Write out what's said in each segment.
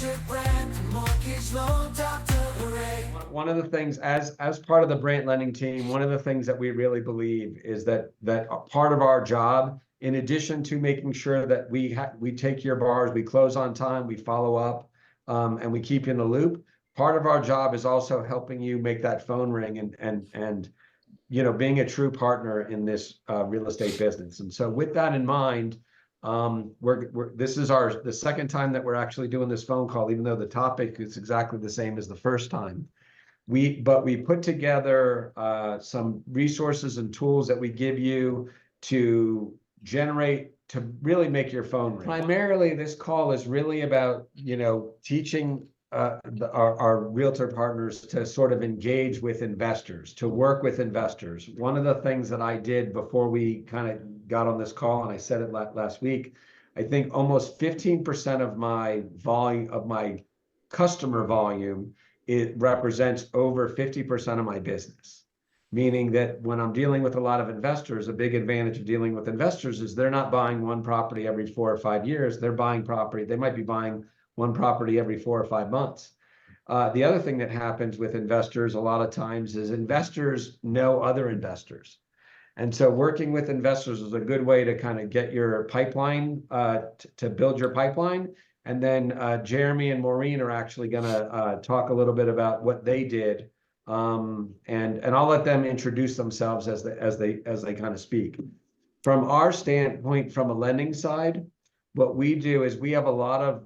Richard Brandt, mortgage loan doctor, hooray. One of the things, as part of the Brandt lending team, one of the things that we really believe is that part of our job, in addition to making sure that we take your borrowers, we close on time, we follow up, and we keep you in the loop. Part of our job is also helping you make that phone ring and being a true partner in this real estate business. And so with that in mind, this is the second time that we're actually doing this phone call, even though the topic is exactly the same as the first time. But we put together some resources and tools that we give you to really make your phone ring. Primarily, this call is really about, teaching our realtor partners to sort of engage with investors, to work with investors. One of the things that I did before we kind of got on this call, and I said it last week, I think almost 15% of my volume, of my customer volume, it represents over 50% of my business. Meaning that when I'm dealing with a lot of investors, a big advantage of dealing with investors is they're not buying one property every 4 or 5 years. They're buying property. They might be buying one property every 4 or 5 months. The other thing that happens with investors a lot of times is investors know other investors. And so working with investors is a good way to kind of get your pipeline, to build your pipeline. And then Jeramie and Maureen are actually going to talk a little bit about what they did. And I'll let them introduce themselves as they kind of speak. From our standpoint, from a lending side, what we do is we have a lot of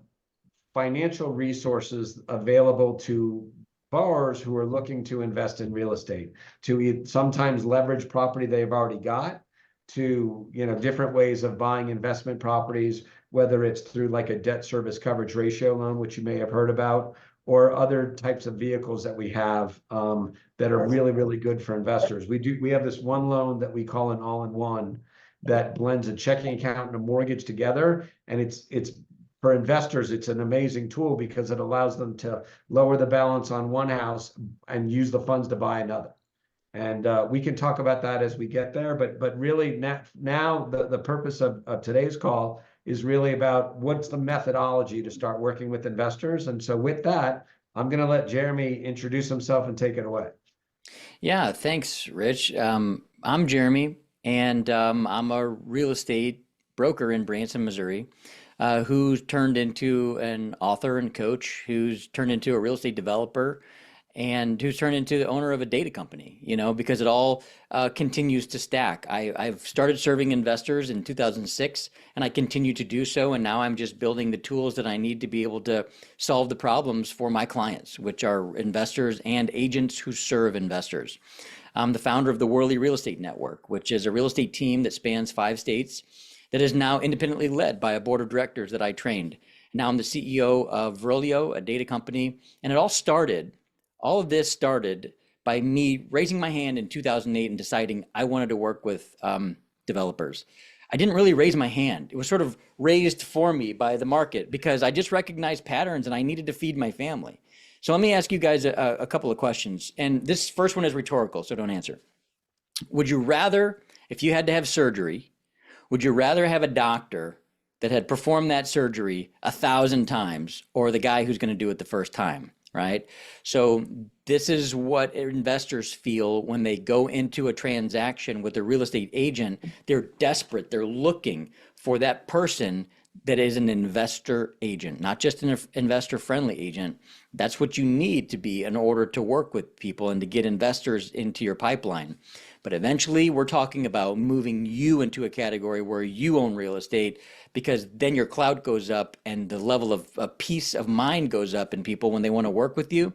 financial resources available to borrowers who are looking to invest in real estate, to sometimes leverage property they've already got, to different ways of buying investment properties, whether it's through like a debt service coverage ratio loan, which you may have heard about, or other types of vehicles that we have that are really, really good for investors. We have this one loan that we call an all-in-one that blends a checking account and a mortgage together, and it's for investors, it's an amazing tool because it allows them to lower the balance on one house and use the funds to buy another. And we can talk about that as we get there. But really now the purpose of today's call is really about what's the methodology to start working with investors. And so with that, I'm going to let Jeramie introduce himself and take it away. Yeah, thanks, Rich. I'm Jeramie, and I'm a real estate broker in Branson, Missouri. Who's turned into an author and coach, who's turned into a real estate developer, and who's turned into the owner of a data company, because it all continues to stack. I've started serving investors in 2006, and I continue to do so, and now I'm just building the tools that I need to be able to solve the problems for my clients, which are investors and agents who serve investors. I'm the founder of the Worley Real Estate Network, which is a real estate team that spans 5 states, that is now independently led by a board of directors that I trained. Now I'm the CEO of Verlio, a data company. And all of this started by me raising my hand in 2008 and deciding I wanted to work with developers. I didn't really raise my hand. It was sort of raised for me by the market because I just recognized patterns and I needed to feed my family. So let me ask you guys a couple of questions. And this first one is rhetorical, so don't answer. Would you rather, if you had to have surgery, would you rather have a doctor that had performed that surgery 1,000 times or the guy who's going to do it the first time, right? So this is what investors feel when they go into a transaction with a real estate agent. They're desperate. They're looking for that person that is an investor agent, not just an investor-friendly agent. That's what you need to be in order to work with people and to get investors into your pipeline. But eventually, we're talking about moving you into a category where you own real estate, because then your clout goes up and the level of peace of mind goes up in people when they want to work with you.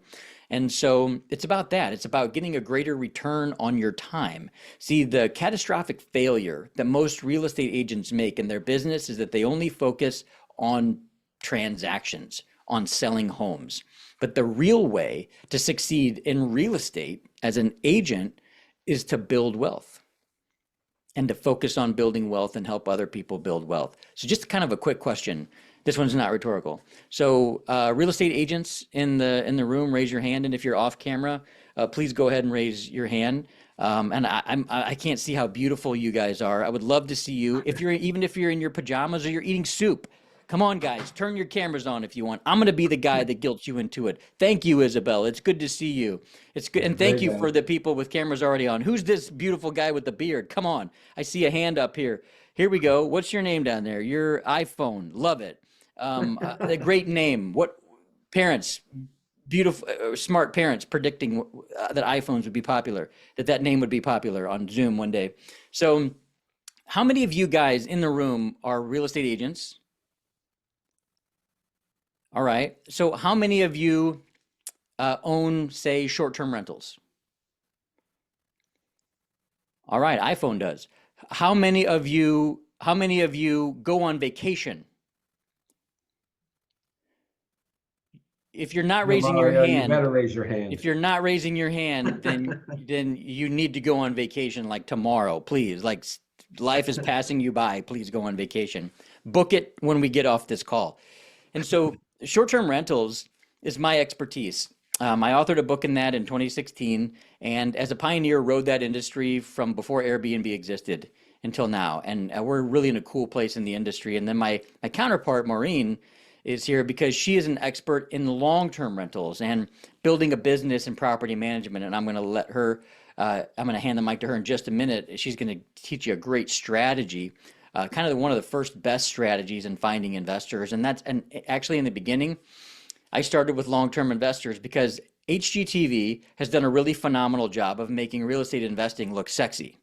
And so it's about that. It's about getting a greater return on your time. See, the catastrophic failure that most real estate agents make in their business is that they only focus on transactions, on selling homes. But the real way to succeed in real estate as an agent is to build wealth and to focus on building wealth and help other people build wealth. So just kind of a quick question. This one's not rhetorical. So real estate agents in the room, raise your hand. And if you're off camera, please go ahead and raise your hand. And I can't see how beautiful you guys are. I would love to see you. Even if you're in your pajamas or you're eating soup, Come on, guys, turn your cameras on if you want. I'm going to be the guy that guilts you into it. Thank you, Isabel. It's good to see you. It's good. And thank you for the people with cameras already on. Who's this beautiful guy with the beard? Come on. I see a hand up here. Here we go. What's your name down there? Your iPhone. Love it. A great name. What parents, beautiful, smart parents predicting that iPhones would be popular, that name would be popular on Zoom one day. So how many of you guys in the room are real estate agents? All right. So how many of you own, say, short-term rentals? All right, iPhone does. How many of you go on vacation? If you're not raising your Mario, you hand, better raise your hand. if you're not raising your hand, then you need to go on vacation like tomorrow, please. Like life is passing you by. Please go on vacation. Book it when we get off this call. And so short-term rentals is my expertise. I authored a book in that in 2016, and as a pioneer, rode that industry from before Airbnb existed until now. And we're really in a cool place in the industry. And then my counterpart, Maureen, is here because she is an expert in long-term rentals and building a business in property management. And I'm going to let her, I'm going to hand the mic to her in just a minute. She's going to teach you a great strategy. Kind of one of the first best strategies in finding investors. And actually in the beginning, I started with long-term investors because HGTV has done a really phenomenal job of making real estate investing look sexy.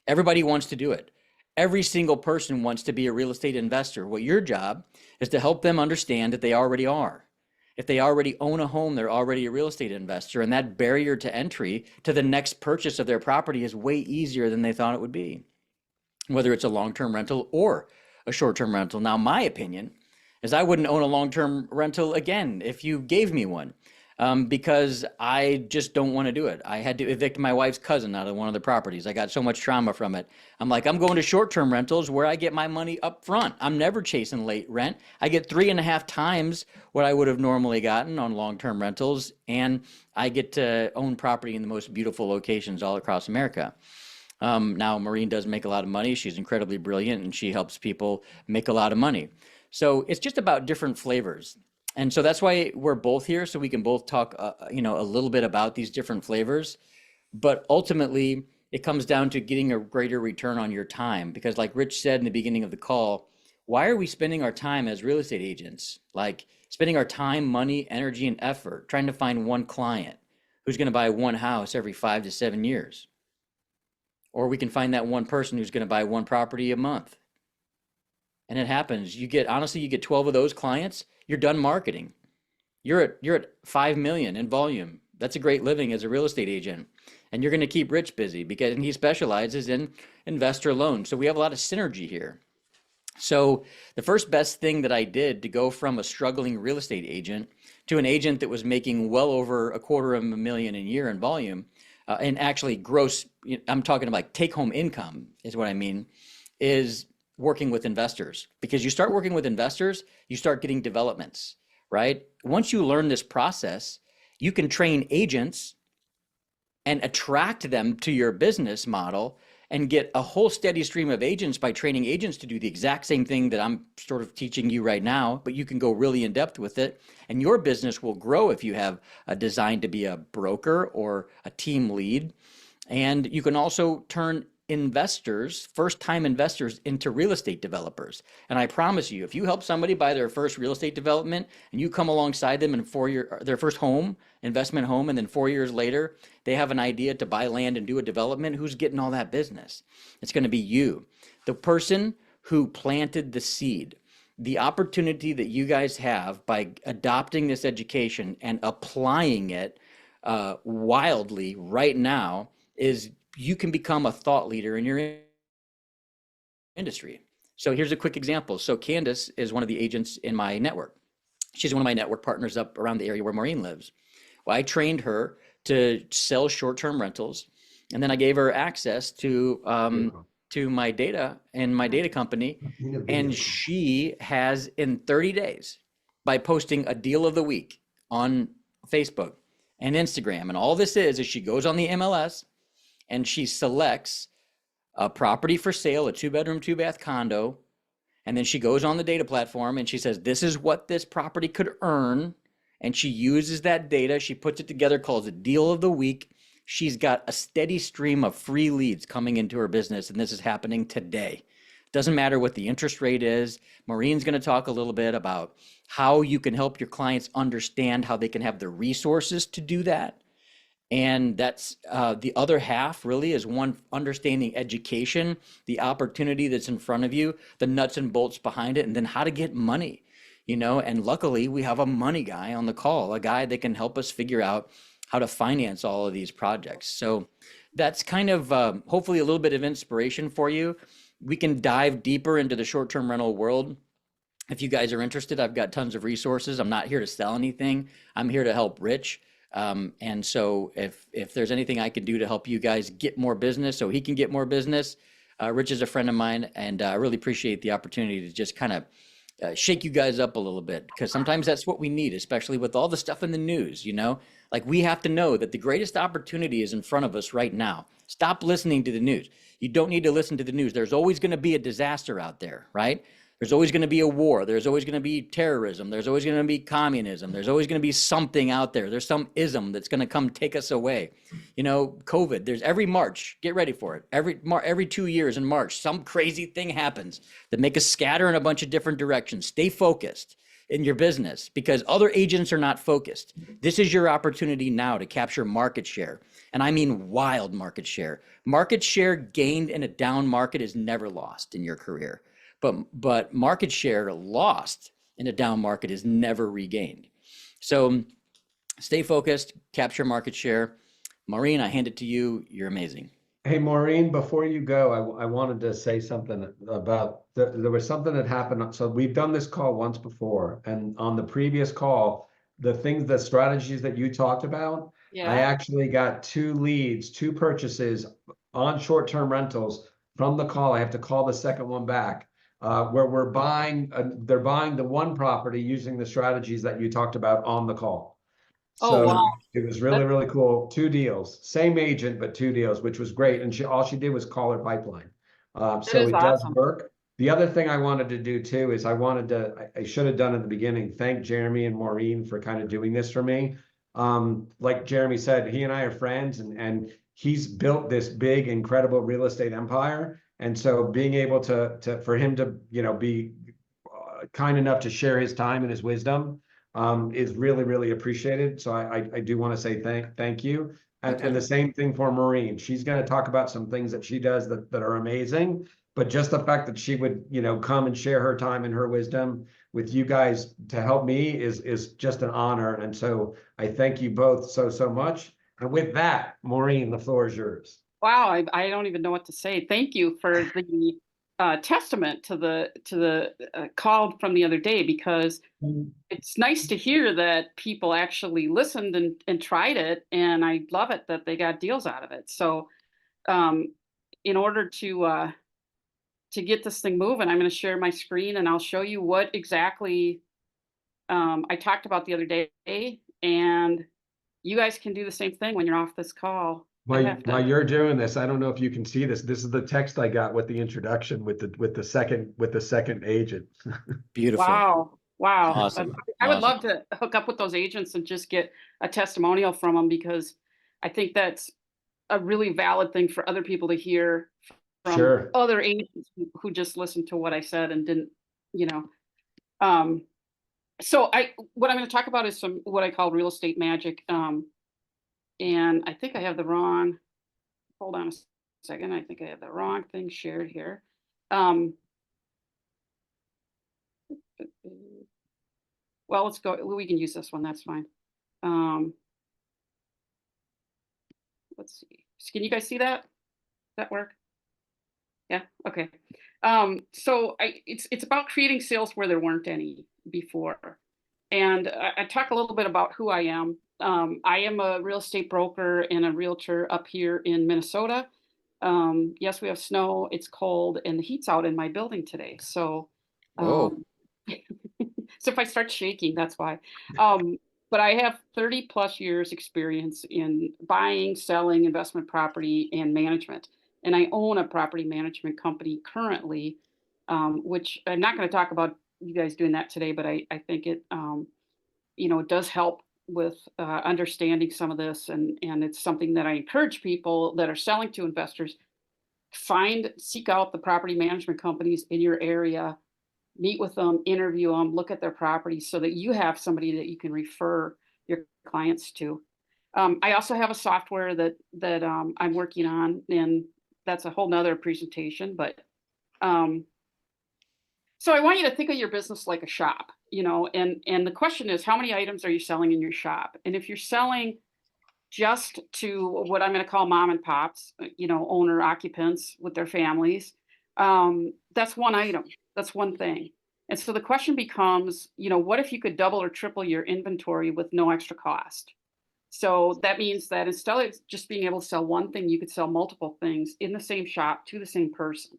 Everybody wants to do it. Every single person wants to be a real estate investor. Well, your job is to help them understand that they already are. If they already own a home, they're already a real estate investor. And that barrier to entry to the next purchase of their property is way easier than they thought it would be, whether it's a long-term rental or a short-term rental. Now, my opinion is I wouldn't own a long-term rental again if you gave me one, because I just don't want to do it. I had to evict my wife's cousin out of one of the properties. I got so much trauma from it. I'm like, I'm going to short-term rentals where I get my money up front. I'm never chasing late rent. I get 3.5 times what I would have normally gotten on long-term rentals, and I get to own property in the most beautiful locations all across America. Now, Maureen does make a lot of money. She's incredibly brilliant, and she helps people make a lot of money. So it's just about different flavors. And so that's why we're both here, so we can both talk, a little bit about these different flavors. But ultimately, it comes down to getting a greater return on your time. Because like Rich said in the beginning of the call, why are we spending our time as real estate agents? Like spending our time, money, energy, and effort trying to find one client who's going to buy one house every 5 to 7 years. Or we can find that one person who's going to buy one property a month. And it happens. You get 12 of those clients, you're done marketing. You're at 5 million in volume. That's a great living as a real estate agent. And you're going to keep Rich busy because he specializes in investor loans. So we have a lot of synergy here. So the first best thing that I did to go from a struggling real estate agent to an agent that was making well over $250,000 a year in volume, and actually gross, I'm talking about like take home income is what I mean, is working with investors. Because you start working with investors, you start getting developments, right? Once you learn this process, you can train agents and attract them to your business model and get a whole steady stream of agents by training agents to do the exact same thing that I'm sort of teaching you right now, but you can go really in depth with it. And your business will grow if you have a design to be a broker or a team lead. And you can also turn investors, first-time investors, into real estate developers. And I promise you, if you help somebody buy their first real estate development and you come alongside them in their first home, investment home, and then 4 years later, they have an idea to buy land and do a development, who's getting all that business? It's going to be you, the person who planted the seed. The opportunity that you guys have by adopting this education and applying it wildly right now is you can become a thought leader in your industry. So here's a quick example. So Candace is one of the agents in my network. She's one of my network partners up around the area where Maureen lives. Well, I trained her to sell short-term rentals, and then I gave her access to my data and my data company. And she has, in 30 days, by posting a deal of the week on Facebook and Instagram, and all this is she goes on the MLS and she selects a property for sale, a 2-bedroom, 2-bath condo, And then she goes on the data platform and she says, this is what this property could earn. And she uses that data. She puts it together, calls it deal of the week. She's got a steady stream of free leads coming into her business. And this is happening today. Doesn't matter what the interest rate is. Maureen's going to talk a little bit about how you can help your clients understand how they can have the resources to do that. And that's the other half really is one, understanding education, the opportunity that's in front of you, the nuts and bolts behind it, and then how to get money, and luckily we have a money guy on the call, a guy that can help us figure out how to finance all of these projects. So that's kind of hopefully a little bit of inspiration for you. We can dive deeper into the short-term rental world. If you guys are interested, I've got tons of resources. I'm not here to sell anything. I'm here to help Rich. And so if there's anything I can do to help you guys get more business so he can get more business, Rich is a friend of mine, and I really appreciate the opportunity to just kind of shake you guys up a little bit, because sometimes that's what we need, especially with all the stuff in the news, like we have to know that the greatest opportunity is in front of us right now. Stop listening to the news. You don't need to listen to the news. There's always going to be a disaster out there, right? There's always going to be a war. There's always going to be terrorism. There's always going to be communism. There's always going to be something out there. There's some ism that's going to come take us away. COVID, there's every March, get ready for it. Every 2 years in March, some crazy thing happens that make us scatter in a bunch of different directions. Stay focused in your business, because other agents are not focused. This is your opportunity now to capture market share. And I mean wild market share. Market share gained in a down market is never lost in your career. But market share lost in a down market is never regained. So stay focused, capture market share. Maureen, I hand it to you. You're amazing. Hey, Maureen, before you go, I wanted to say something about, there was something that happened. So we've done this call once before, and on the previous call, the strategies that you talked about, I actually got 2 leads, 2 purchases on short-term rentals from the call. I have to call the second one back. Where they're buying the one property using the strategies that you talked about on the call. Oh, wow. It was really, really cool. 2 deals, same agent, but 2 deals, which was great. And all she did was call her pipeline. So it does work. The other thing I wanted to do too is I should have done in the beginning, thank Jeramie and Maureen for kind of doing this for me. Like Jeramie said, he and I are friends, and he's built this big, incredible real estate empire. And so being able for him to, be kind enough to share his time and his wisdom is really, really appreciated. So I do want to say thank you. And the same thing for Maureen. She's going to talk about some things that she does that are amazing. But just the fact that she would, come and share her time and her wisdom with you guys to help me is just an honor. And so I thank you both so much. And with that, Maureen, the floor is yours. Wow, I don't even know what to say. Thank you for the testament to the call from the other day, because it's nice to hear that people actually listened and tried it, and I love it that they got deals out of it. So in order to get this thing moving, I'm going to share my screen and I'll show you what exactly I talked about the other day, and you guys can do the same thing when you're off this call. While you're doing this, I don't know if you can see this. This is the text I got with the introduction with the second agent. Beautiful. Wow. Awesome. I would love to hook up with those agents and just get a testimonial from them, because I think that's a really valid thing for other people to hear from other agents who just listened to what I said and didn't, So what I'm going to talk about is some what I call real estate magic. And I think I have the wrong, hold on a second. I think I have the wrong thing shared here. Well, let's go. We can use this one. That's fine. Let's see. Can you guys see that? Does that work? Yeah. Okay. So it's about creating sales where there weren't any before. And I talk a little bit about who I am. I am a real estate broker and a realtor up here in Minnesota. Yes, we have snow, it's cold, and the heat's out in my building today. So, so if I start shaking, that's why. But I have 30 plus years experience in buying, selling investment property and management. And I own a property management company currently which I'm not going to talk about you guys doing that today, but I think it, it does help with understanding some of this. And it's something that I encourage people that are selling to investors, seek out the property management companies in your area, meet with them, interview them, look at their properties so that you have somebody that you can refer your clients to. I also have a software that I'm working on, and that's a whole nother presentation, but so I want you to think of your business like a shop, and the question is, how many items are you selling in your shop? And if you're selling just to what I'm going to call mom and pops, owner occupants with their families, that's one item. That's one thing. And so the question becomes, what if you could double or triple your inventory with no extra cost? So that means that instead of just being able to sell one thing, you could sell multiple things in the same shop to the same person.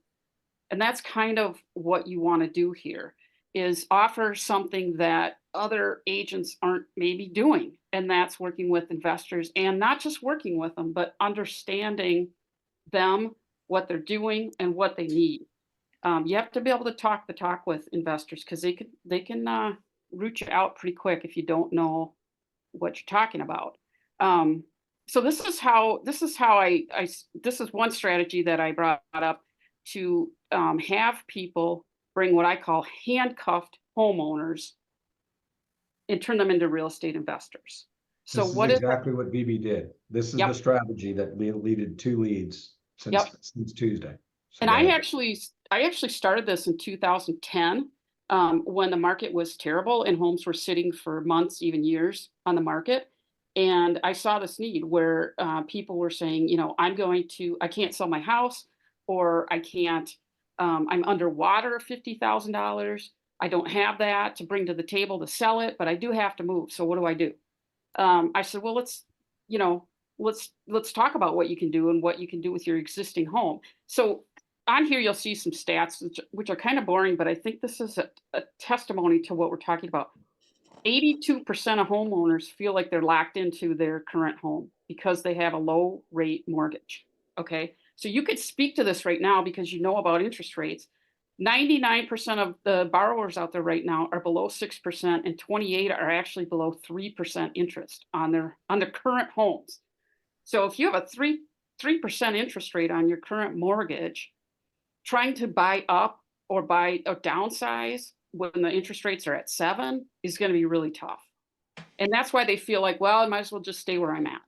And that's kind of what you want to do here, is offer something that other agents aren't maybe doing. And that's working with investors, and not just working with them, but understanding them, what they're doing, and what they need. You have to be able to talk the talk with investors, because they can root you out pretty quick if you don't know what you're talking about. So this is one strategy that I brought up, to have people bring what I call handcuffed homeowners and turn them into real estate investors. So This is what is exactly what BB did. This is Yep. the strategy that leaded 2 leads since Tuesday. So And go I ahead. actually started this in 2010, when the market was terrible and homes were sitting for months, even years on the market. And I saw this need where people were saying, I can't sell my house, or I can't, I'm underwater $50,000. I don't have that to bring to the table to sell it, but I do have to move. So what do I do? I said, well, let's talk about what you can do and what you can do with your existing home. So on here, you'll see some stats, which are kind of boring, but I think this is a testimony to what we're talking about. 82% of homeowners feel like they're locked into their current home because they have a low rate mortgage. Okay. So you could speak to this right now because you know about interest rates. 99% of the borrowers out there right now are below 6%, and 28 are actually below 3% interest on their current homes. So if you have a 3% interest rate on your current mortgage, trying to buy up or downsize when the interest rates are at 7 is going to be really tough. And that's why they feel like, well, I might as well just stay where I'm at.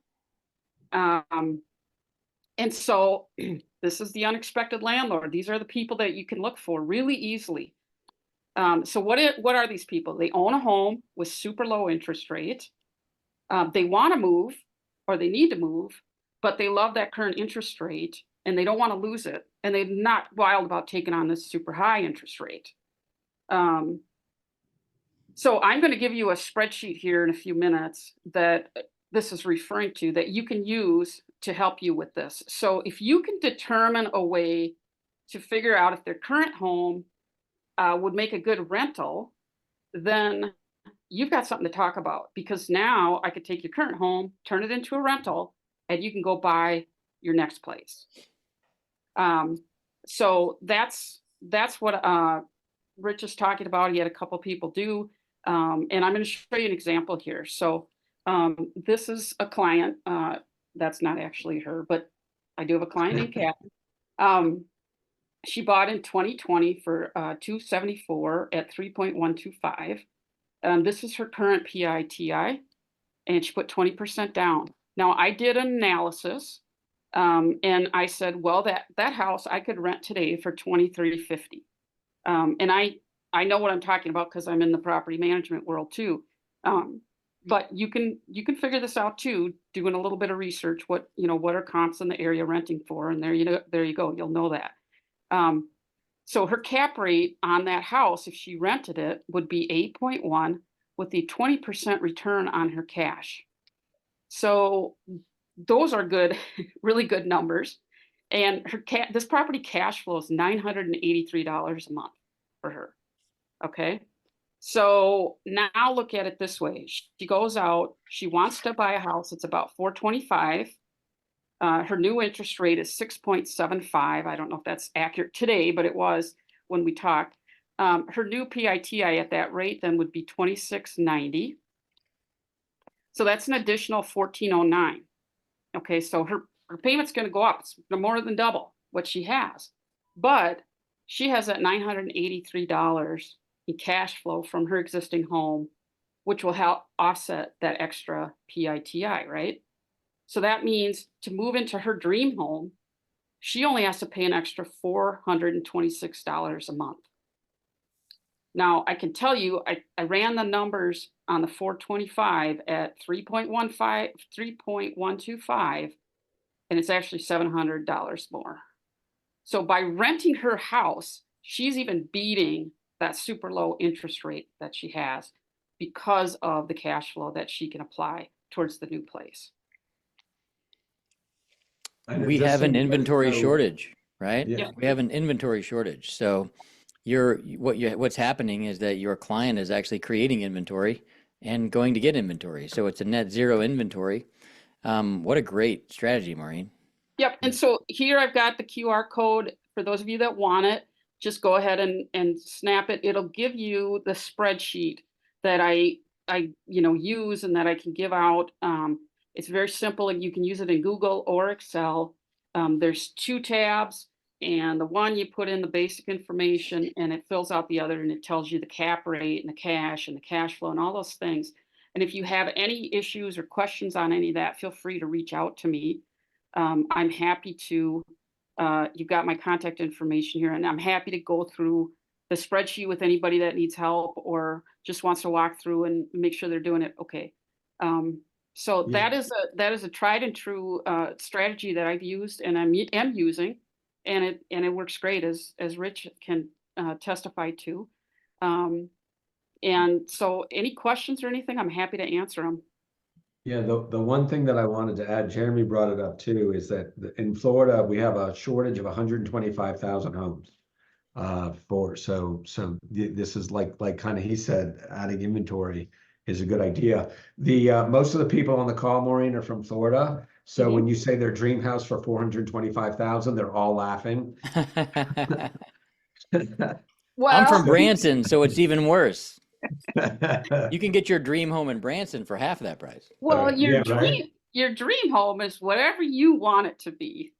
And so this is the unexpected landlord. These are the people that you can look for really easily. So what are these people? They own a home with super low interest rate. They want to move, or they need to move, but they love that current interest rate and they don't want to lose it. And they're not wild about taking on this super high interest rate. So I'm going to give you a spreadsheet here in a few minutes that this is referring to, that you can use to help you with this. So if you can determine a way to figure out if their current home would make a good rental, then you've got something to talk about, because now I could take your current home, turn it into a rental, and you can go buy your next place. So that's what Rich is talking about. He had a couple people do, and I'm going to show you an example here. So this is a client. That's not actually her, but I do have a client named Kathy. She bought in 2020 for $274 at 3.125. This is her current PITI, and she put 20% down. Now I did an analysis, and I said, well, that house I could rent today for $23.50. And I know what I'm talking about because I'm in the property management world too. But you can figure this out too, doing a little bit of research. What are comps in the area renting for? And there you go. You'll know that. So her cap rate on that house, if she rented it, would be 8.1 with the 20% return on her cash. So those are good, really good numbers. And this property cash flow is $983 a month for her. Okay. So now look at it this way. She goes out, she wants to buy a house. It's about $425. Her new interest rate is 6.75. I don't know if that's accurate today, but it was when we talked. Her new PITI at that rate then would be $26.90. So that's an additional $14.09. Okay, so her payment's going to go up. It's more than double what she has. But she has that $983 in cash flow from her existing home, which will help offset that extra PITI, right? So that means to move into her dream home, she only has to pay an extra $426 a month. Now, I can tell you, I ran the numbers on the 425 at 3.125, and it's actually $700 more. So by renting her house, she's even beating that super low interest rate that she has because of the cash flow that she can apply towards the new place. And We just have so an you guys inventory know- shortage, right? Yeah. We have an inventory shortage. So what's happening is that your client is actually creating inventory and going to get inventory. So it's a net zero inventory. What a great strategy, Maureen. Yep. And so here I've got the QR code for those of you that want it. Just go ahead and snap it. It'll give you the spreadsheet that I use and that I can give out. It's very simple, and you can use it in Google or Excel. There's 2 tabs, and the one you put in the basic information and it fills out the other, and it tells you the cap rate and the cash flow and all those things. And if you have any issues or questions on any of that, feel free to reach out to me. I'm happy to, you've got my contact information here, and I'm happy to go through the spreadsheet with anybody that needs help or just wants to walk through and make sure they're doing it okay. So Yeah. that is a tried and true strategy that I've used and am using, and it works great, as Rich can testify to. And so any questions or anything, I'm happy to answer them. Yeah, the one thing that I wanted to add, Jeramie brought it up too, is that in Florida, we have a shortage of 125,000 homes. This is like kind of, he said, adding inventory is a good idea. Most of the people on the call, Maureen, are from Florida. So when you say their dream house for 425,000, they're all laughing. Well, I'm from Branson, so it's even worse. You can get your dream home in Branson for half of that price. well, Yeah, right. your dream home is whatever you want it to be.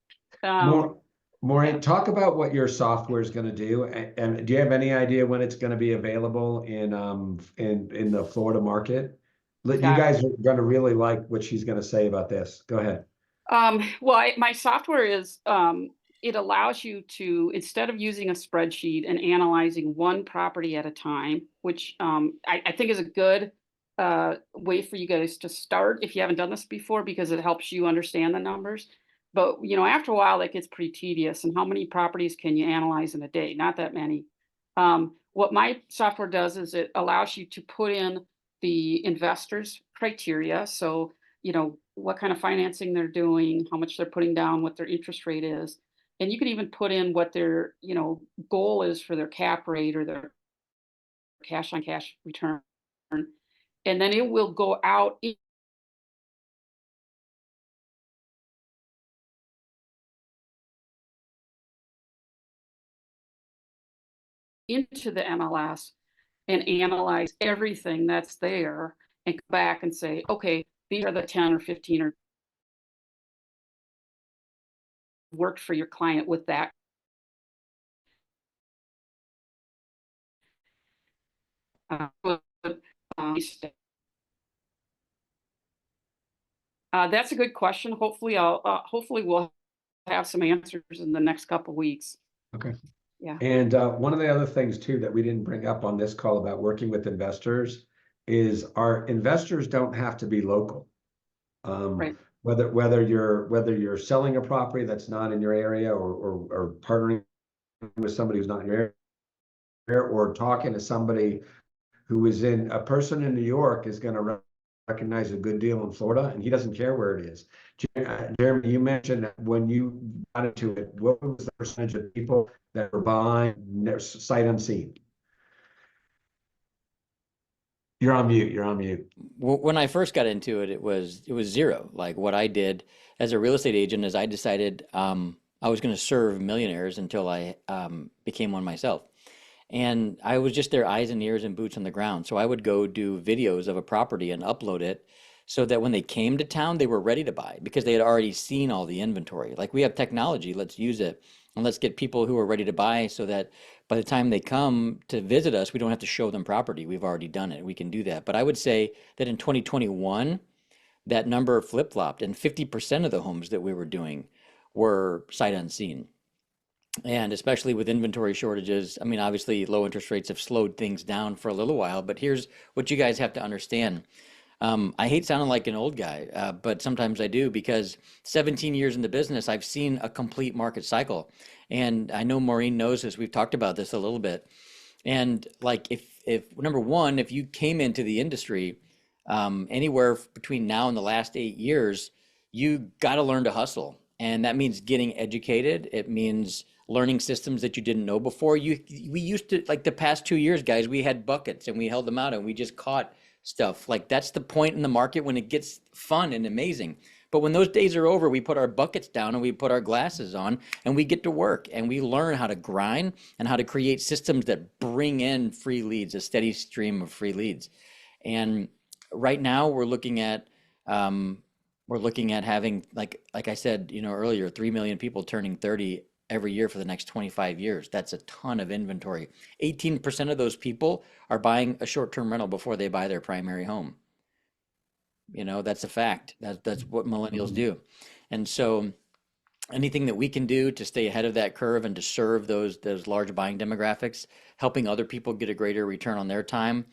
Maureen, talk about what your software is going to do, and do you have any idea when it's going to be available in the Florida market? You guys are going to really like what she's going to say about this. Go ahead. Well, my software is it allows you to, instead of using a spreadsheet and analyzing one property at a time, which I think is a good way for you guys to start if you haven't done this before, because it helps you understand the numbers. But after a while, that gets pretty tedious. And how many properties can you analyze in a day? Not that many. What my software does is it allows you to put in the investors' criteria. So, what kind of financing they're doing, how much they're putting down, what their interest rate is. And you can even put in what their, goal is for their cap rate or their cash on cash return. And then it will go out into the MLS and analyze everything that's there and come back and say, okay, these are the 10 or 15 or worked for your client with that. That's a good question. Hopefully we'll have some answers in the next couple of weeks. Okay. Yeah. And one of the other things too that we didn't bring up on this call about working with investors is our investors don't have to be local. Right. Whether you're selling a property that's not in your area or partnering with somebody who's not in your area, or talking to somebody who is a person in New York is going to recognize a good deal in Florida, and he doesn't care where it is. Jeramie, you mentioned that when you got into it, what was the percentage of people that were buying sight unseen? You're on mute. When I first got into it, it was zero. Like what I did as a real estate agent is I decided I was going to serve millionaires until I became one myself. And I was just their eyes and ears and boots on the ground. So I would go do videos of a property and upload it so that when they came to town, they were ready to buy because they had already seen all the inventory. Like, we have technology, let's use it. And let's get people who are ready to buy so that by the time they come to visit us, we don't have to show them property. We've already done it. We can do that. But I would say that in 2021, that number flip-flopped, and 50% of the homes that we were doing were sight unseen. And especially with inventory shortages, I mean, obviously low interest rates have slowed things down for a little while, but here's what you guys have to understand. I hate sounding like an old guy, but sometimes I do, because 17 years in the business, I've seen a complete market cycle. And I know Maureen knows this. We've talked about this a little bit. And like, if number one, if you came into the industry anywhere between now and the last 8 years, you got to learn to hustle. And that means getting educated. It means learning systems that you didn't know before. We used to, like the past 2 years, guys, we had buckets and we held them out and we just caught stuff. Like, that's the point in the market when it gets fun and amazing. But when those days are over, we put our buckets down and we put our glasses on and we get to work and we learn how to grind and how to create systems that bring in free leads, a steady stream of free leads. And right now we're looking at having, like I said, earlier, 3 million people turning 30 every year for the next 25 years. That's a ton of inventory. 18% of those people are buying a short-term rental before they buy their primary home. That's a fact. That's what millennials do. And so anything that we can do to stay ahead of that curve and to serve those large buying demographics, helping other people get a greater return on their time.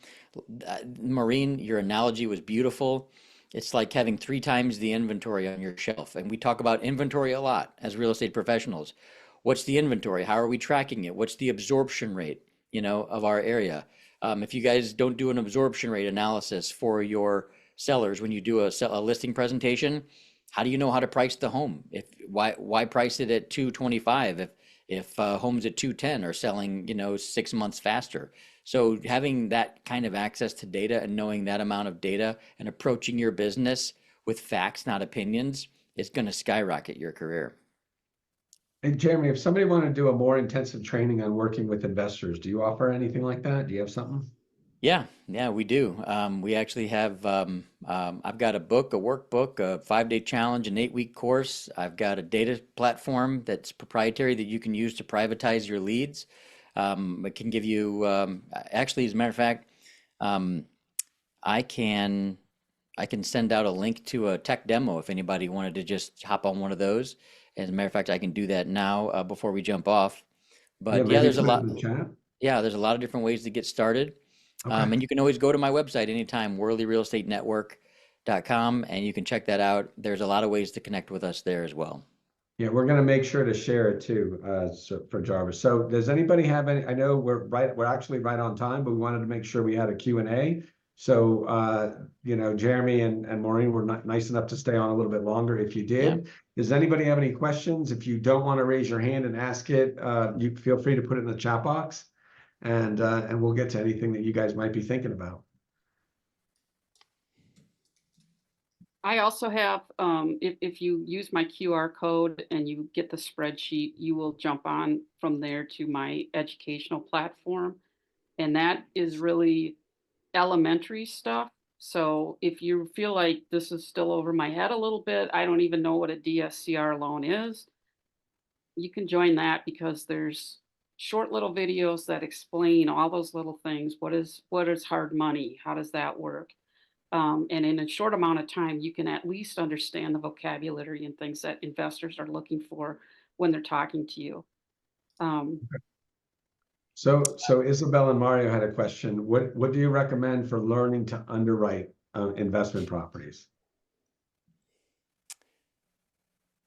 Maureen, your analogy was beautiful. It's like having 3 times the inventory on your shelf. And we talk about inventory a lot as real estate professionals. What's the inventory? How are we tracking it? What's the absorption rate, of our area? If you guys don't do an absorption rate analysis for your sellers when you do a listing presentation, how do you know how to price the home? Why price it at 225 if homes at 210 are selling 6 months faster? So having that kind of access to data and knowing that amount of data and approaching your business with facts, not opinions, is going to skyrocket your career. And Jeramie, if somebody wanted to do a more intensive training on working with investors, do you offer anything like that? Do you have something? Yeah, we do. We actually have, I've got a workbook, a 5-day challenge, an 8-week course. I've got a data platform that's proprietary that you can use to privatize your leads. It can give you, actually, as a matter of fact, I can send out a link to a tech demo if anybody wanted to just hop on one of those. As a matter of fact, I can do that now before we jump off. But yeah, Maybe put it in the chat. there's a lot of different ways to get started. Okay. And you can always go to my website anytime, worleyrealestatenetwork.com, and you can check that out. There's a lot of ways to connect with us there as well. Yeah, we're going to make sure to share it too, for Jarvis. So does anybody have any, I know we're actually right on time, but we wanted to make sure we had a Q&A. So, Jeramie and Maureen were nice enough to stay on a little bit longer if you did. Does anybody have any questions? If you don't want to raise your hand and ask it, you feel free to put it in the chat box, and we'll get to anything that you guys might be thinking about. I also have, if you use my QR code and you get the spreadsheet, you will jump on from there to my educational platform. And that is really elementary stuff. So if you feel like this is still over my head a little bit, I don't even know what a DSCR loan is, you can join that, because there's short little videos that explain all those little things. What is hard money? How does that work? And in a short amount of time, you can at least understand the vocabulary and things that investors are looking for when they're talking to you. So Isabel and Mario had a question. What do you recommend for learning to underwrite investment properties?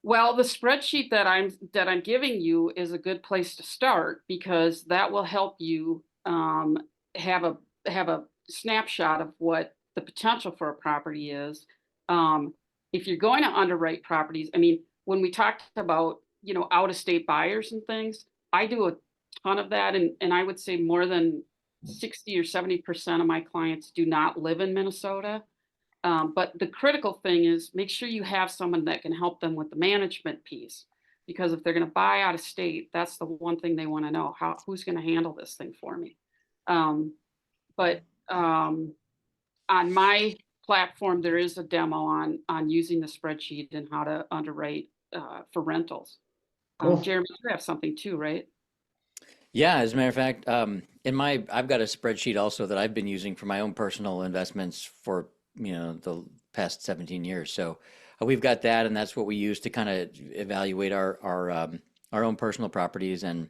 Well, the spreadsheet that I'm giving you is a good place to start, because that will help you have a snapshot of what the potential for a property is. If you're going to underwrite properties, I mean, when we talked about out-of-state buyers and things, I do a ton of that, and I would say more than 60 or 70% of my clients do not live in Minnesota. But the critical thing is make sure you have someone that can help them with the management piece, because if they're going to buy out of state, that's the one thing they want to know, who's going to handle this thing for me. But on my platform, there is a demo on using the spreadsheet and how to underwrite for rentals. Cool. Jeramie, you have something too, right? Yeah, as a matter of fact, I've got a spreadsheet also that I've been using for my own personal investments for, the past 17 years. So we've got that, and that's what we use to kind of evaluate our own personal properties, and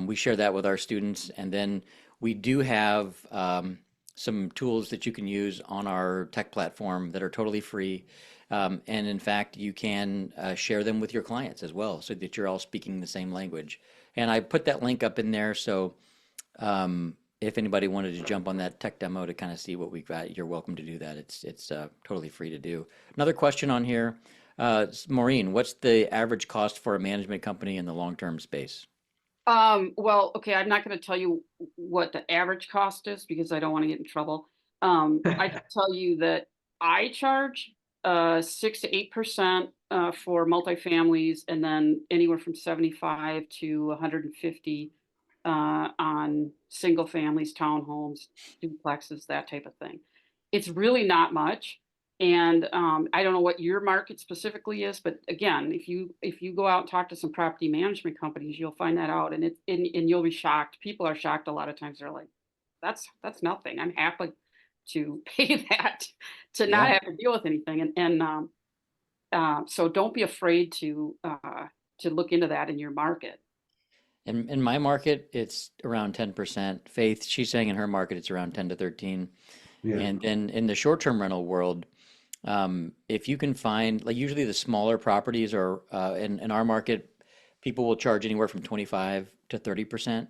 we share that with our students. And then we do have some tools that you can use on our tech platform that are totally free. And in fact, you can share them with your clients as well, so that you're all speaking the same language. And I put that link up in there, so if anybody wanted to jump on that tech demo to kind of see what we've got, you're welcome to do that. It's totally free to do. Another question on here, Maureen, what's the average cost for a management company in the long-term space? Well, okay, I'm not going to tell you what the average cost is because I don't want to get in trouble. I can tell you that I charge 6 to 8% for multifamilies, and then anywhere from 75 to 150 on single families, townhomes, duplexes, that type of thing. It's really not much. And I don't know what your market specifically is, but again, if you go out and talk to some property management companies, you'll find that out, and you'll be shocked. People are shocked a lot of times. They're like, "That's nothing. I'm happy to pay that to not Yeah. have to deal with anything." So don't be afraid to look into that in your market. In my market, it's around 10%. Faith, she's saying in her market, it's around 10 to 13. Yeah. And then in the short-term rental world, if you can find, like usually the smaller properties are, in our market, people will charge anywhere from 25 to 30%.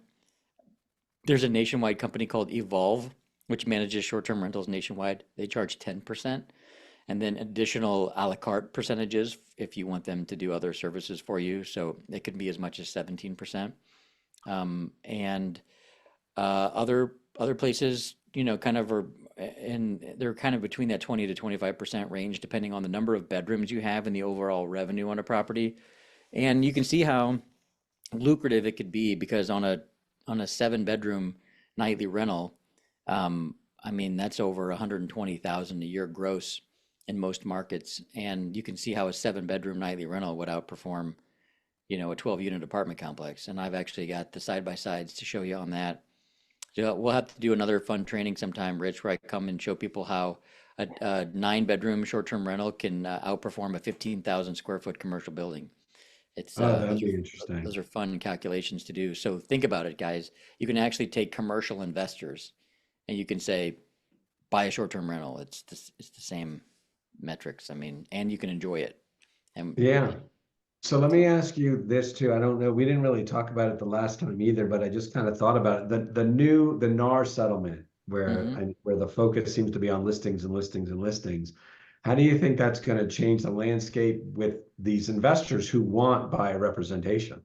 There's a nationwide company called Evolve, which manages short-term rentals nationwide. They charge 10%. And then additional a la carte percentages if you want them to do other services for you. So it could be as much as 17%. And other places, kind of are, and they're kind of between that 20 to 25% range, depending on the number of bedrooms you have and the overall revenue on a property. And you can see how lucrative it could be, because on a 7-bedroom nightly rental, that's over 120,000 a year gross in most markets. And you can see how a 7-bedroom nightly rental would outperform, a 12-unit apartment complex. And I've actually got the side-by-sides to show you on that. So we'll have to do another fun training sometime, Rich, where I come and show people how a 9-bedroom short-term rental can outperform a 15,000 square foot commercial building. It's That'd be interesting. those are fun calculations to do. So think about it, guys. You can actually take commercial investors and you can say, buy a short-term rental. It's the same metrics. And you can enjoy it. And Yeah. So let me ask you this too. I don't know. We didn't really talk about it the last time either, but I just kind of thought about it. The NAR settlement, where where the focus seems to be on listings and listings and listings. How do you think that's going to change the landscape with these investors who want buyer representation?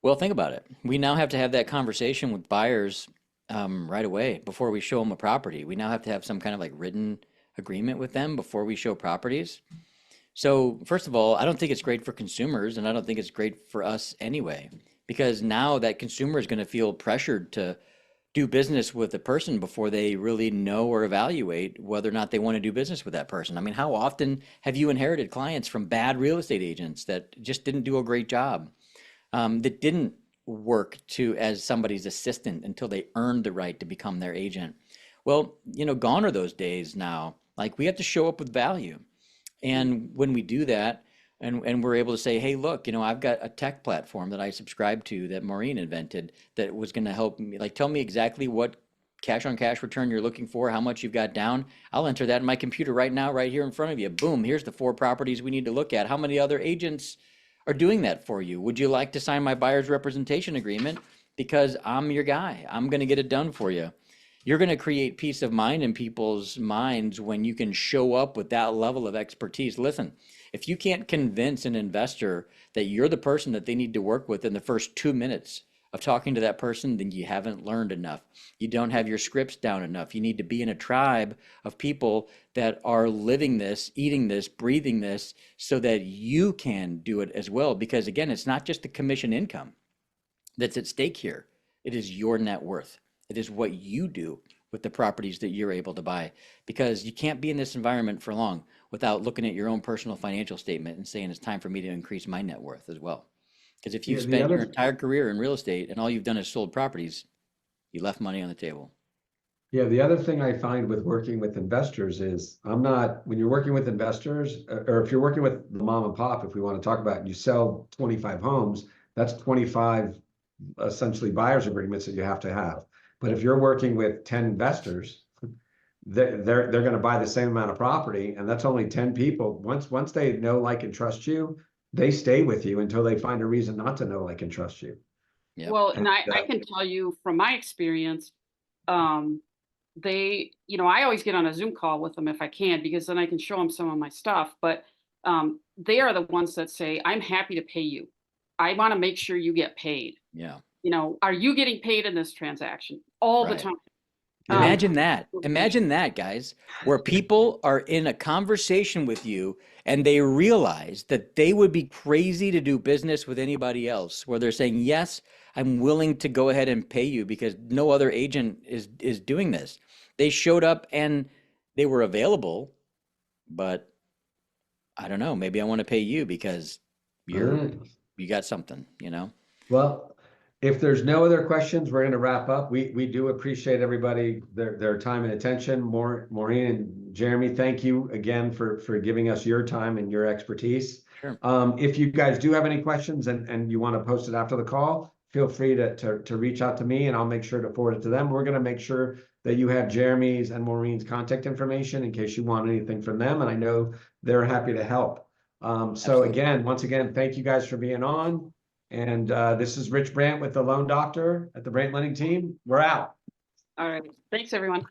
Well, think about it. We now have to have that conversation with buyers right away before we show them a property. We now have to have some kind of like written agreement with them before we show properties. So first of all, I don't think it's great for consumers, and I don't think it's great for us anyway, because now that consumer is going to feel pressured to do business with a person before they really know or evaluate whether or not they want to do business with that person. How often have you inherited clients from bad real estate agents that just didn't do a great job, that didn't work as somebody's assistant until they earned the right to become their agent? Well, gone are those days now. Like, we have to show up with value. And when we do that, and we're able to say, hey, look, I've got a tech platform that I subscribe to that Maureen invented that was going to help me, like, tell me exactly what cash on cash return you're looking for, how much you've got down. I'll enter that in my computer right now, right here in front of you. Boom, here's the 4 properties we need to look at. How many other agents are doing that for you? Would you like to sign my buyer's representation agreement? Because I'm your guy. I'm going to get it done for you. You're going to create peace of mind in people's minds when you can show up with that level of expertise. Listen, if you can't convince an investor that you're the person that they need to work with in the first 2 minutes of talking to that person, then you haven't learned enough. You don't have your scripts down enough. You need to be in a tribe of people that are living this, eating this, breathing this, so that you can do it as well. Because again, it's not just the commission income that's at stake here. It is your net worth. It is what you do with the properties that you're able to buy, because you can't be in this environment for long without looking at your own personal financial statement and saying it's time for me to increase my net worth as well. Because if you've Yeah, the spent your other entire career in real estate and all you've done is sold properties, you left money on the table. Yeah, the other thing I find with working with investors is when you're working with investors, or if you're working with the mom and pop, if we want to talk about, you sell 25 homes, that's 25 essentially buyer's agreements that you have to have. But if you're working with 10 investors, they're going to buy the same amount of property, and that's only 10 people. Once they know, like, and trust you, they stay with you until they find a reason not to know, like, and trust you. Yep. Well, And and I can tell you from my experience, they, I always get on a Zoom call with them if I can, because then I can show them some of my stuff. But they are the ones that say, I'm happy to pay you. I want to make sure you get paid. Yeah. Are you getting paid in this transaction? All the Right. time. Imagine that. Imagine that, guys, where people are in a conversation with you and they realize that they would be crazy to do business with anybody else, where they're saying, yes, I'm willing to go ahead and pay you because no other agent is doing this. They showed up and they were available, but I don't know, maybe I want to pay you because All right. you got something, you know? Well, if there's no other questions, we're going to wrap up. We do appreciate everybody, their time and attention. Maureen and Jeramie, thank you again for giving us your time and your expertise. Sure. If you guys do have any questions and you want to post it after the call, feel free to reach out to me and I'll make sure to forward it to them. We're going to make sure that you have Jeramie's and Maureen's contact information in case you want anything from them. And I know they're happy to help. So Absolutely. once again, thank you guys for being on. And this is Rich Brandt with the Loan Doctor at the Brandt Lending Team. We're out. All right. Thanks, everyone.